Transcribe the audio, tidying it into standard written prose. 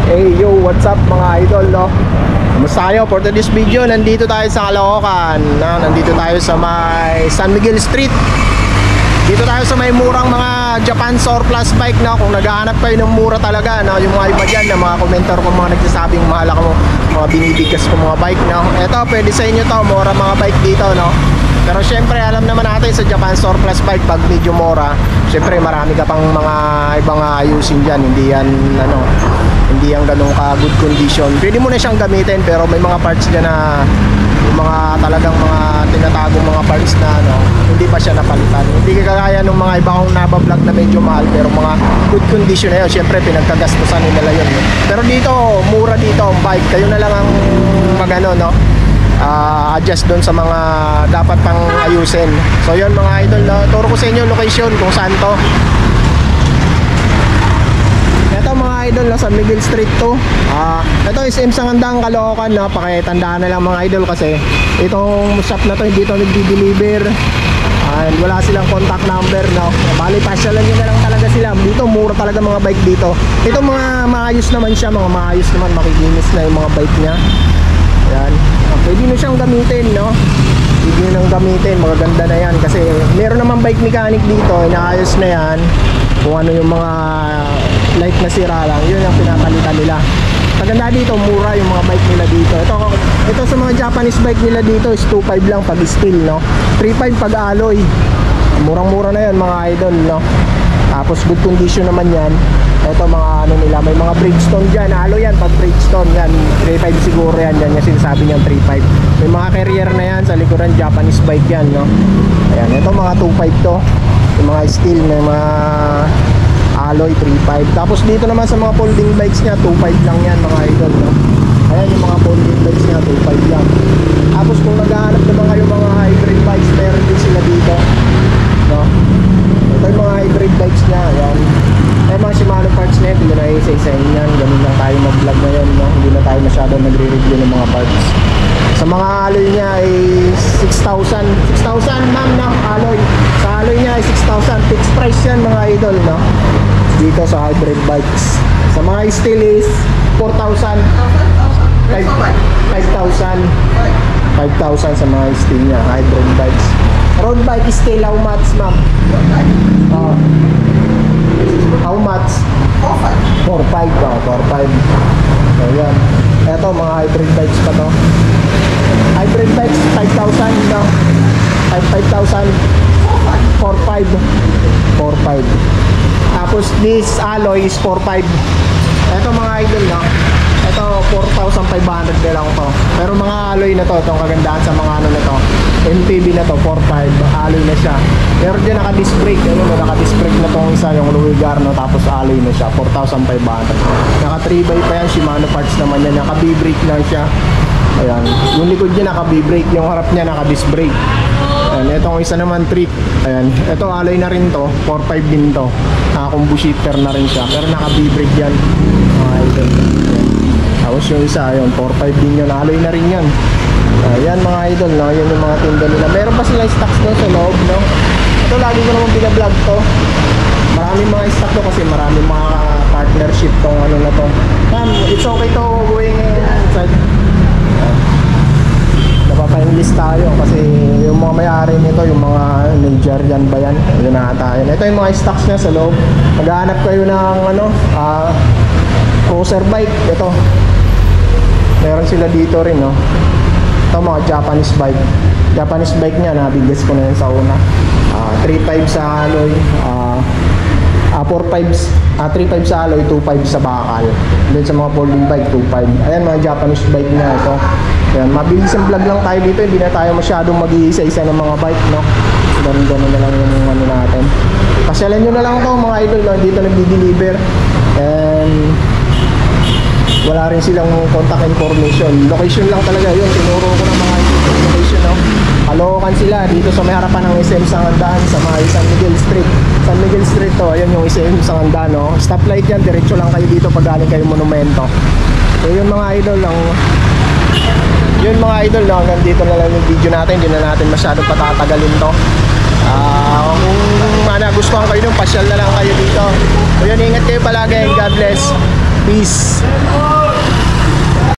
Hey yo, what's up mga idol, no? Kamusta kayo? For today's video, nandito tayo sa Caloocan, no? Nandito tayo sa may San Miguel Street. Dito tayo sa may murang mga Japan surplus bike, no? Kung naghahanap kayo ng mura talaga, no? Yung mga iba dyan, na mga commenter ko, mga nagsasabing mahal ako, mga binibigkas ko mga bike, no? Eto, pwede sa inyo to, mura mga bike dito, no? Pero syempre, alam naman natin sa Japan surplus bike, pag medyo mura, syempre marami ka pang mga ibang ayusin dyan. Hindi yan, hindi yung ganun ka good condition. Pwede mo na siyang gamitin, pero may mga parts dyan na yung mga talagang mga tinatagong mga parts na hindi pa siya napalitan. Hindi kagaya ng mga iba kong nabablog na medyo mahal, pero mga good condition na yun. Syempre pinagkagastusan nila yun, no? Pero dito, mura dito ang bike. Kayo na lang ang adjust doon sa mga dapat pang ayusin. So yun mga idol, no? Turo ko sa inyo location kung saan to. Ito mga idol, no? San Miguel Street to. Ito is SM Sangandang, Caloocan, no? Pakitandaan na lang mga idol kasi itong shop na to hindi to nagdi-deliver. And wala silang contact number, no? Bali pasyalan nyo na lang talaga sila. Dito mura talaga mga bike dito. Ito mga maayos naman siya, mga maayos naman, makikinis na yung mga bike nya. Ayan. Pwede nyo siyang gamitin, no? Pwede nyo nang gamitin, magaganda na yan. Kasi meron naman bike mechanic dito, inaayos na yan. Kung ano yung mga light na sira lang, yun yung pinapalitan nila. Maganda dito, mura yung mga bike nila dito. Ito sa mga Japanese bike nila dito is 2.5 lang pag steel, no? 3.5 pag alloy. Murang-mura na yan mga idol, no? Tapos good condition naman yan. Ito mga nila, may mga Bridgestone dyan. Alloy yan pag Bridgestone yan, 3.5 siguro yan. Yan yung sinasabi niyang 3.5. May mga carrier na yan sa likuran, Japanese bike yan, no? Ayan, ito mga 2.5 to. Yung mga steel, may mga alloy 3.5. Tapos dito naman sa mga folding bikes niya, 2.5 lang yan mga idol, no? Ayan yung mga folding bikes niya, 2.5 lang. Tapos kung naghahanap naman kayo mga hybrid bikes, meron din sila dito, no? Ito yung mga hybrid bikes niya, ayan. Mga Shimano parts na yun, hindi na isa-isahin yan. Ganun lang tayo mag-vlog ngayon, no? Hindi na tayo masyadong nagre-review ng mga parts. Sa mga alloy niya ay 6,000 ma'am, no? Alloy. Sa alloy niya ay 6,000. Fixed price yan mga idol, no? Dito sa hybrid bikes. Sa mga steel is 4,000. 5,000 sa mga steel niya, hybrid bikes. Road bike is still how much, ma'am? How much? 4.5. 4.5. So yan. Ito mga hybrid bikes pa to. Hybrid bikes 5,000, no? 5,000. 4.5. 4.5. Tapos this alloy is 4.5. Ito mga idol, no? Ito 4,500 na lang to. Pero mga alloy na to, itong kagandahan sa mga na to, MPB na to, 4.5, alloy na siya. Pero dyan naka-disc brake, naka-disc brake na tong isa, yung Luigar, no? Tapos alloy na siya, 4,500. Naka 3x pa yan, Shimano parts naman yan, naka B-brake lang siya. Ayan, yung likod niya naka B-brake, yung harap niya naka-disc brake. Ayan, itong isa naman trick. Ayan, ito alloy na rin to, 4.5 din to. Naka-combo shifter na rin siya, pero naka B-brake yan. Tapos yung isa, yun, 4.5 din yun, alloy na rin yan. Ayan mga idol, no? Yan yung mga tinda nila. Meron pa sila stocks doon sa loob, no? Ito lagi ko naman binablog to. Maraming mga stock to kasi maraming mga partnership tong ano na to. Ma'am, it's okay to going inside. Napapa-enlist tayo kasi yung mga may-ari nito, yung mga Nigerian ba yan? Yun na tayo. Ito yung mga stocks niya sa loob. Maghahanap kayo ng cruiser bike. Ito meron sila dito rin, no? Ito mga Japanese bike. Japanese bike niya, nabigas ko na yun sa una. 3.5 sa alloy, 3.5 sa alloy, 2.5 sa bakal. Then sa mga folding bike, 2.5. Ayan mga Japanese bike niya ito. Ayan, mabilis ang vlog lang tayo dito. Hindi na tayo masyadong mag-iisa-isa ng mga bike, no? Ganun na lang yung ano natin. Pasyalan nyo na lang to mga idol, no? Dito nagdi-deliver. And wala rin silang contact information. Location lang talaga yun. Tinuro ko na mga location, no? Caloocan sila dito sa may harapan ng SM Sangandaan sa mga San Miguel Street. San Miguel Street to, ayun yung SM Sangandaan, no? Stoplight yan, diretso lang kayo dito pag galing kayo Monumento. So yun mga idol lang. Yun mga idol, no? Hanggang dito na lang yung video natin. Hindi na natin masyadong patatagalin to. Kung gustuhan kayo nung pasyal na lang kayo dito. So yun, ingat kayo palagi and God bless. Peace.